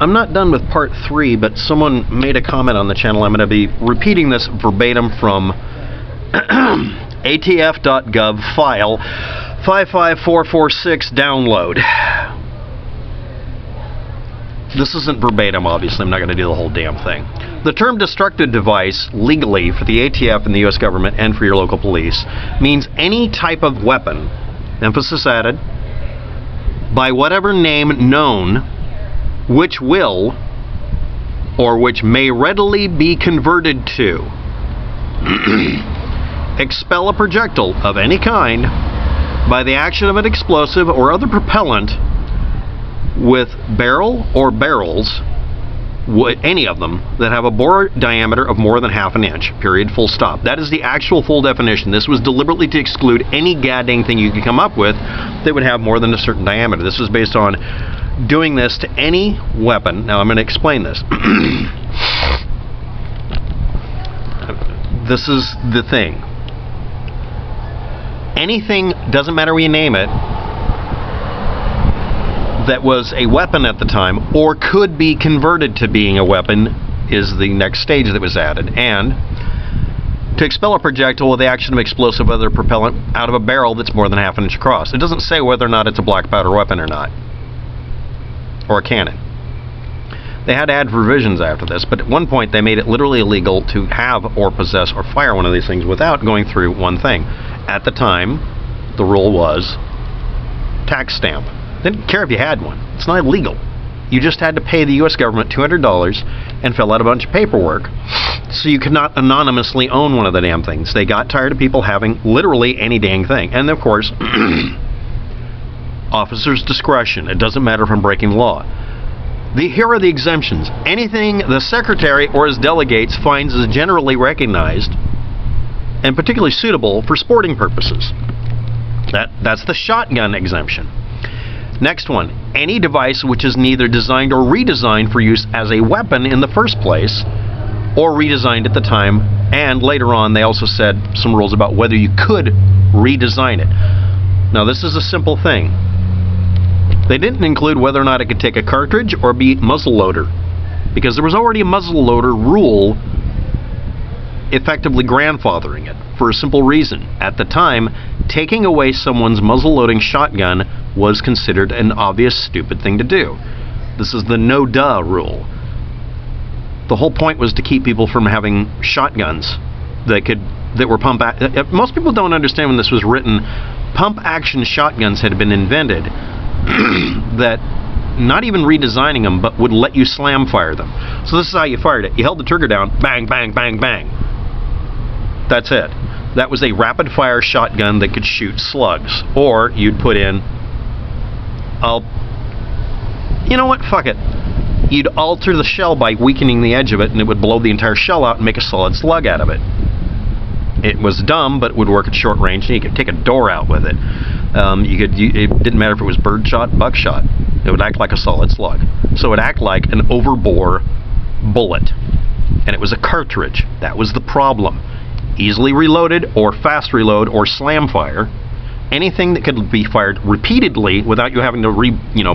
I'm not done with part 3, but someone made a comment on the channel. I'm going to be repeating this verbatim from atf.gov file 55446 download. This isn't verbatim, obviously. I'm not going to do the whole damn thing. The term destructive device, legally, for the ATF and the U.S. government and for your local police, means any type of weapon, emphasis added, by whatever name known, which will or which may readily be converted to expel a projectile of any kind by the action of an explosive or other propellant with barrel or barrels, any of them, that have a bore diameter of more than half an inch, period, full stop. That is the actual full definition. This was deliberately to exclude any goddamn thing you could come up with that would have more than a certain diameter. This was based on doing this to any weapon. Now I'm going to explain this. This is the thing. Anything, doesn't matter what you name it, that was a weapon at the time or could be converted to being a weapon is the next stage that was added. And to expel a projectile with the action of explosive other propellant out of a barrel that's more than half an inch across. It doesn't say whether or not it's a black powder weapon or not, or a cannon. They had to add revisions after this, but at one point they made it literally illegal to have or possess or fire one of these things without going through one thing. At the time, the rule was tax stamp. Didn't care if you had one. It's not illegal. You just had to pay the U.S. government $200 and fill out a bunch of paperwork so you could not anonymously own one of the damn things. They got tired of people having literally any dang thing. And of course, officer's discretion. It doesn't matter if I'm breaking the law. Here are the exemptions. Anything the secretary or his delegates finds is generally recognized and particularly suitable for sporting purposes. That's the shotgun exemption. Next one, any device which is neither designed or redesigned for use as a weapon in the first place, or redesigned at the time, and later on they also said some rules about whether you could redesign it. Now this is a simple thing. They didn't include whether or not it could take a cartridge or be muzzle loader, because there was already a muzzle loader rule effectively grandfathering it, for a simple reason. At the time, taking away someone's muzzle-loading shotgun was considered an obvious stupid thing to do. This is the no-duh rule. The whole point was to keep people from having shotguns that were pump. Most people don't understand when this was written. Pump-action shotguns had been invented that not even redesigning them, but would let you slam fire them. So this is how you fired it. You held the trigger down, bang, bang, bang, bang. That's it. That was a rapid-fire shotgun that could shoot slugs. Or you'd put in, you know what, fuck it. You'd alter the shell by weakening the edge of it, and it would blow the entire shell out and make a solid slug out of it. It was dumb, but it would work at short range, and you could take a door out with it. It didn't matter if it was birdshot, buckshot. It would act like a solid slug. So it would act like an overbore bullet. And it was a cartridge. That was the problem. Easily reloaded, or fast reload, or slam fire. Anything that could be fired repeatedly without you having to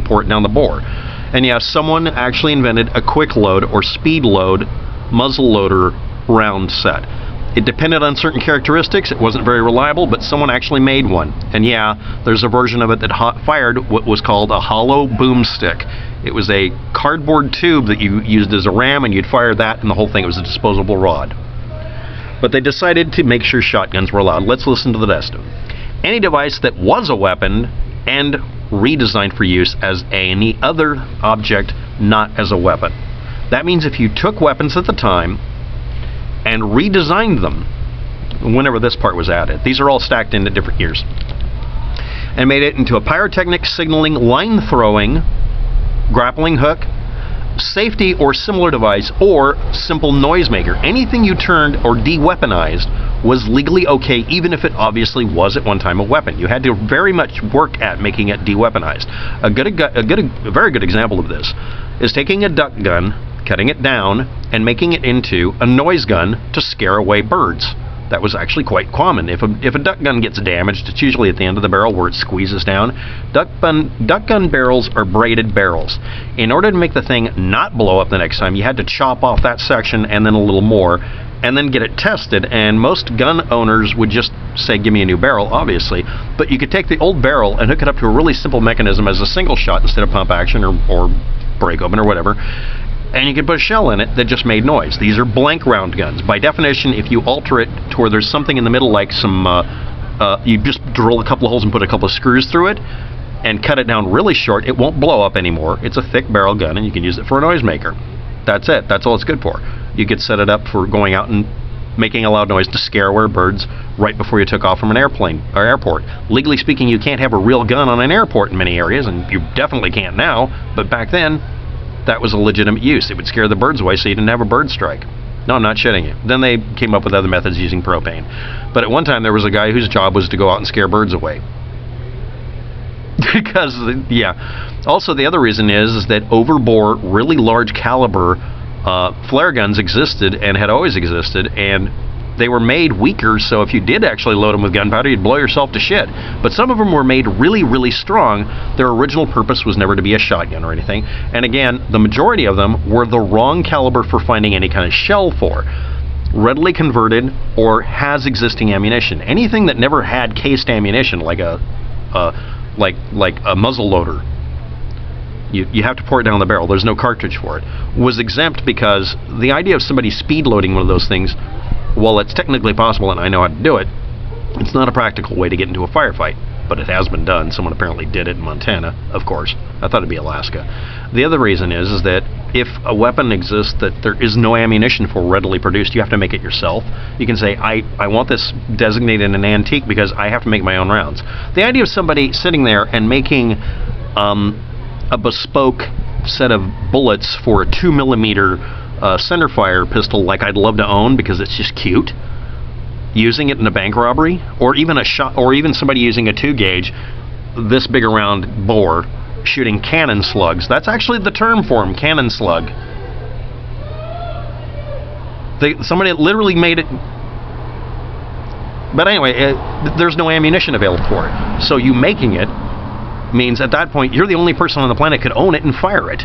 pour it down the bore. And yes, someone actually invented a quick load or speed load muzzle loader round set. It depended on certain characteristics. It wasn't very reliable, but someone actually made one. And yeah, there's a version of it that fired what was called a hollow boomstick. It was a cardboard tube that you used as a ram, and you'd fire that, and the whole thing was a disposable rod. But they decided to make sure shotguns were allowed. Let's listen to the rest of them. Any device that was a weapon and redesigned for use as any other object, not as a weapon. That means if you took weapons at the time and redesigned them, whenever this part was added, these are all stacked into different years, and made it into a pyrotechnic, signaling, line throwing, grappling hook, safety or similar device, or simple noisemaker. Anything you turned or de-weaponized was legally okay, even if it obviously was at one time a weapon. You had to very much work at making it de-weaponized. A very good example of this is taking a duck gun, cutting it down, and making it into a noise gun to scare away birds. That was actually quite common. If a duck gun gets damaged, it's usually at the end of the barrel where it squeezes down. Duck gun barrels are braided barrels. In order to make the thing not blow up the next time, you had to chop off that section and then a little more, and then get it tested. And most gun owners would just say, give me a new barrel, obviously. But you could take the old barrel and hook it up to a really simple mechanism as a single shot instead of pump action or break open or whatever. And you could put a shell in it that just made noise. These are blank round guns. By definition, if you alter it to where there's something in the middle, like you just drill a couple of holes and put a couple of screws through it and cut it down really short, it won't blow up anymore. It's a thick barrel gun, and you can use it for a noisemaker. That's it. That's all it's good for. You could set it up for going out and making a loud noise to scare away birds right before you took off from an airplane or airport. Legally speaking, you can't have a real gun on an airport in many areas, and you definitely can't now, but back then, that was a legitimate use. It would scare the birds away so you didn't have a bird strike. No, I'm not shitting you. Then they came up with other methods using propane. But at one time there was a guy whose job was to go out and scare birds away. Because, yeah. Also, the other reason is that overbore, really large caliber flare guns existed and had always existed, and they were made weaker, so if you did actually load them with gunpowder, you'd blow yourself to shit. But some of them were made really, really strong. Their original purpose was never to be a shotgun or anything. And again, the majority of them were the wrong caliber for finding any kind of shell for. Readily converted or has existing ammunition. Anything that never had cased ammunition, like a muzzle loader, you have to pour it down the barrel. There's no cartridge for it. Was exempt because the idea of somebody speed loading one of those things, while it's technically possible and I know how to do it, it's not a practical way to get into a firefight. But it has been done. Someone apparently did it in Montana, of course. I thought it'd be Alaska. The other reason is that if a weapon exists that there is no ammunition for readily produced, you have to make it yourself. You can say, I want this designated an antique because I have to make my own rounds. The idea of somebody sitting there and making a bespoke set of bullets for a 2mm centerfire pistol like I'd love to own because it's just cute, using it in a bank robbery, or even a shot, or even somebody using a 2-gauge, this big around bore, shooting cannon slugs. That's actually the term for them, cannon slug. Somebody literally made it. But anyway, there's no ammunition available for it. So you making it means at that point you're the only person on the planet could own it and fire it.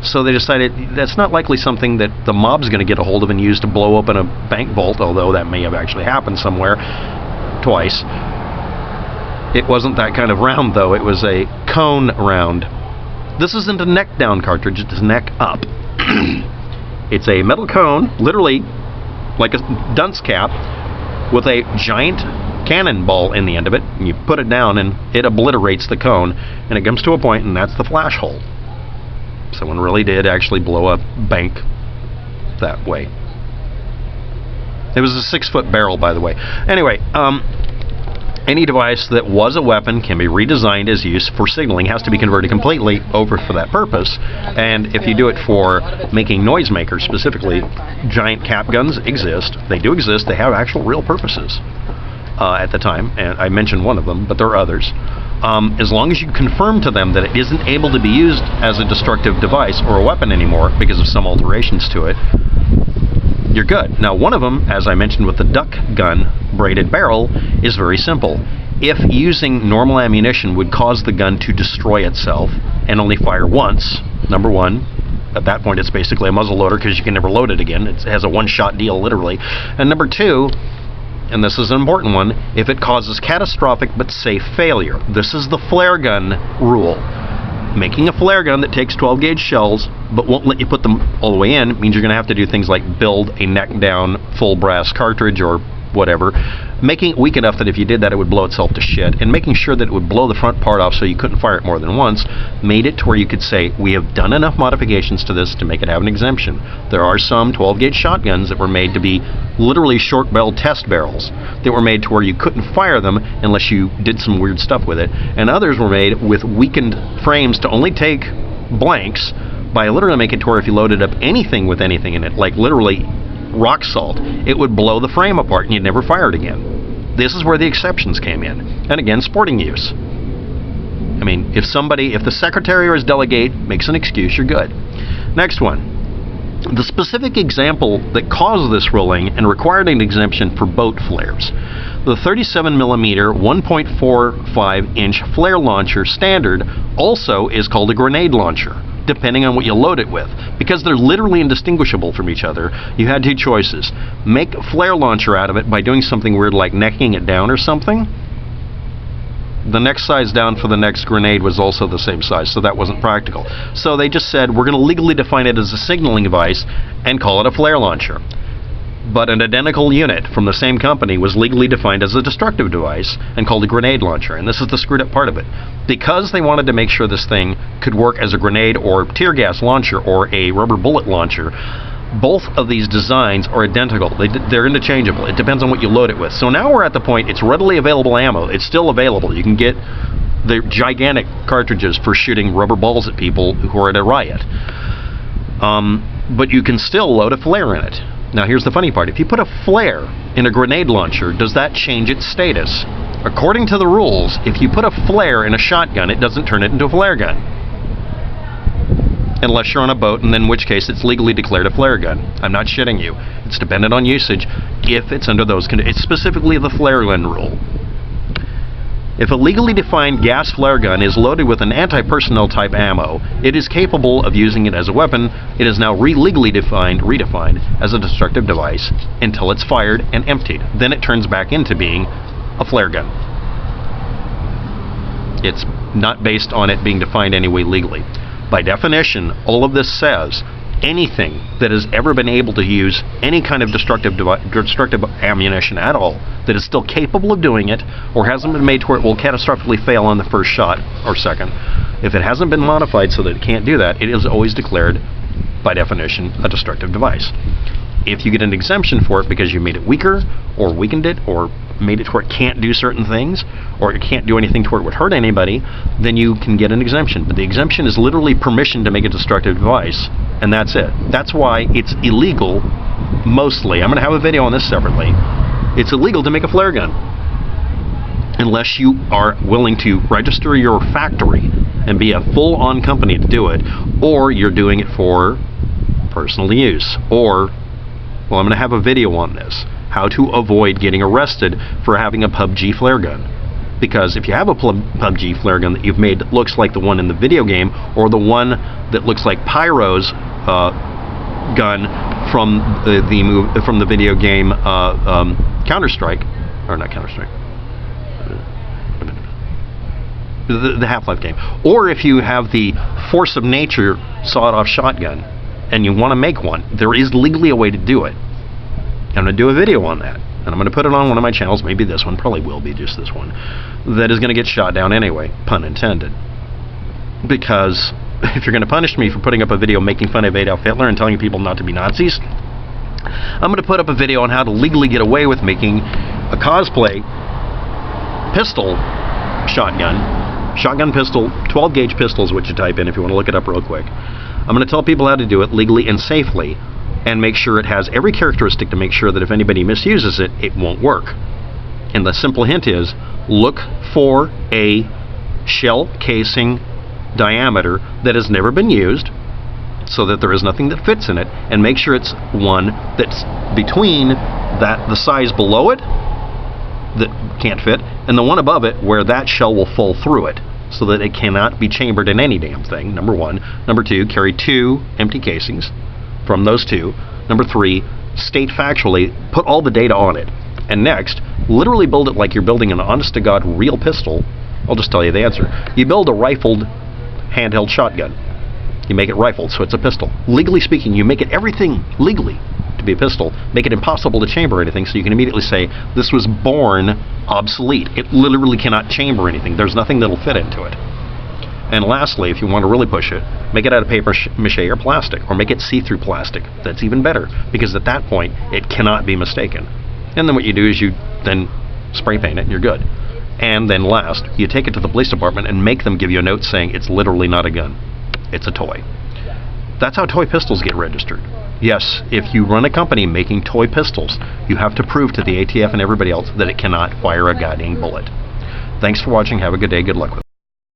So they decided that's not likely something that the mob's going to get a hold of and use to blow open a bank vault, although that may have actually happened somewhere twice. It wasn't that kind of round, though. It was a cone round. This isn't a neck down cartridge, it's neck up. It's a metal cone, literally like a dunce cap, with a giant cannonball in the end of it. And you put it down and it obliterates the cone, and it comes to a point, and that's the flash hole. Someone really did actually blow a bank that way. It was a 6-foot barrel, by the way. Anyway, any device that was a weapon can be redesigned as use for signaling, has to be converted completely over for that purpose. And if you do it for making noisemakers specifically, giant cap guns exist. They do exist. They have actual real purposes at the time, and I mentioned one of them, but there are others. As long as you confirm to them that it isn't able to be used as a destructive device or a weapon anymore because of some alterations to it, you're good. Now, one of them, as I mentioned with the duck gun braided barrel, is very simple. If using normal ammunition would cause the gun to destroy itself and only fire once, number one, at that point it's basically a muzzle loader because you can never load it again. It has a one-shot deal, literally. And number two, and this is an important one, if it causes catastrophic but safe failure. This is the flare gun rule. Making a flare gun that takes 12-gauge shells but won't let you put them all the way in means you're going to have to do things like build a neck-down full brass cartridge or whatever, making it weak enough that if you did that it would blow itself to shit, and making sure that it would blow the front part off so you couldn't fire it more than once, made it to where you could say, we have done enough modifications to this to make it have an exemption. There are some 12-gauge shotguns that were made to be literally short-barreled test barrels that were made to where you couldn't fire them unless you did some weird stuff with it, and others were made with weakened frames to only take blanks by literally making it to where if you loaded up anything with anything in it, like literally rock salt, it would blow the frame apart and you'd never fire it again. This is where the exceptions came in. And again, sporting use. I mean, if the secretary or his delegate makes an excuse, you're good. Next one. The specific example that caused this ruling and required an exemption for boat flares. The 37mm 1.45-inch flare launcher standard also is called a grenade launcher, depending on what you load it with. Because they're literally indistinguishable from each other, you had two choices. Make a flare launcher out of it by doing something weird like necking it down or something. The next size down for the next grenade was also the same size, so that wasn't practical. So they just said, we're going to legally define it as a signaling device and call it a flare launcher. But an identical unit from the same company was legally defined as a destructive device and called a grenade launcher. And this is the screwed up part of it. Because they wanted to make sure this thing could work as a grenade or tear gas launcher or a rubber bullet launcher, both of these designs are identical. They're interchangeable. It depends on what you load it with. So now we're at the point, it's readily available ammo. It's still available. You can get the gigantic cartridges for shooting rubber balls at people who are at a riot. But you can still load a flare in it. Now here's the funny part. If you put a flare in a grenade launcher, does that change its status? According to the rules, if you put a flare in a shotgun, it doesn't turn it into a flare gun. Unless you're on a boat, and in which case it's legally declared a flare gun. I'm not shitting you. It's dependent on usage if it's under those conditions. It's specifically the flare gun rule. If a legally defined gas flare gun is loaded with an anti-personnel type ammo, it is capable of using it as a weapon. It is now legally redefined as a destructive device until it's fired and emptied. Then it turns back into being a flare gun. It's not based on it being defined anyway legally. By definition, all of this says anything that has ever been able to use any kind of destructive ammunition at all, that is still capable of doing it, or hasn't been made to where it will catastrophically fail on the first shot or second, if it hasn't been modified so that it can't do that, it is always declared, by definition, a destructive device. If you get an exemption for it because you made it weaker, or weakened it, or made it to where it can't do certain things, or it can't do anything to where it would hurt anybody, then you can get an exemption. But the exemption is literally permission to make a destructive device, and that's it. That's why it's illegal, mostly. I'm going to have a video on this separately. It's illegal to make a flare gun unless you are willing to register your factory and be a full-on company to do it, or you're doing it for personal use, or, well, I'm going to have a video on this, how to avoid getting arrested for having a PUBG flare gun. Because if you have a PUBG flare gun that you've made that looks like the one in the video game, or the one that looks like Pyro's gun from the video game Counter-Strike, or not Counter-Strike, the Half-Life game, or if you have the Force of Nature sawed-off shotgun and you want to make one, there is legally a way to do it. I'm going to do a video on that, and I'm going to put it on one of my channels, maybe this one, probably will be just this one, that is going to get shot down anyway, pun intended. Because if you're going to punish me for putting up a video making fun of Adolf Hitler and telling people not to be Nazis, I'm going to put up a video on how to legally get away with making a cosplay pistol shotgun pistol, 12-gauge pistol is what you type in if you want to look it up real quick. I'm going to tell people how to do it legally and safely, and make sure it has every characteristic to make sure that if anybody misuses it, it won't work. And the simple hint is, look for a shell casing diameter that has never been used, so that there is nothing that fits in it, and make sure it's one that's between the size below it that can't fit, and the one above it where that shell will fall through it, so that it cannot be chambered in any damn thing, number one. Number two, carry 2 empty casings from those 2. Number 3, state factually, put all the data on it. And next, literally build it like you're building an honest-to-God real pistol. I'll just tell you the answer. You build a rifled handheld shotgun. You make it rifled, so it's a pistol. Legally speaking, you make it everything legally to be a pistol. Make it impossible to chamber anything, so you can immediately say, this was born obsolete. It literally cannot chamber anything. There's nothing that'll fit into it. And lastly, if you want to really push it, make it out of paper mache or plastic, or make it see-through plastic. That's even better, because at that point, it cannot be mistaken. And then what you do is you then spray paint it, and you're good. And then last, you take it to the police department and make them give you a note saying it's literally not a gun. It's a toy. That's how toy pistols get registered. Yes, if you run a company making toy pistols, you have to prove to the ATF and everybody else that it cannot fire a goddamn bullet. Thanks for watching. Have a good day. Good luck with it.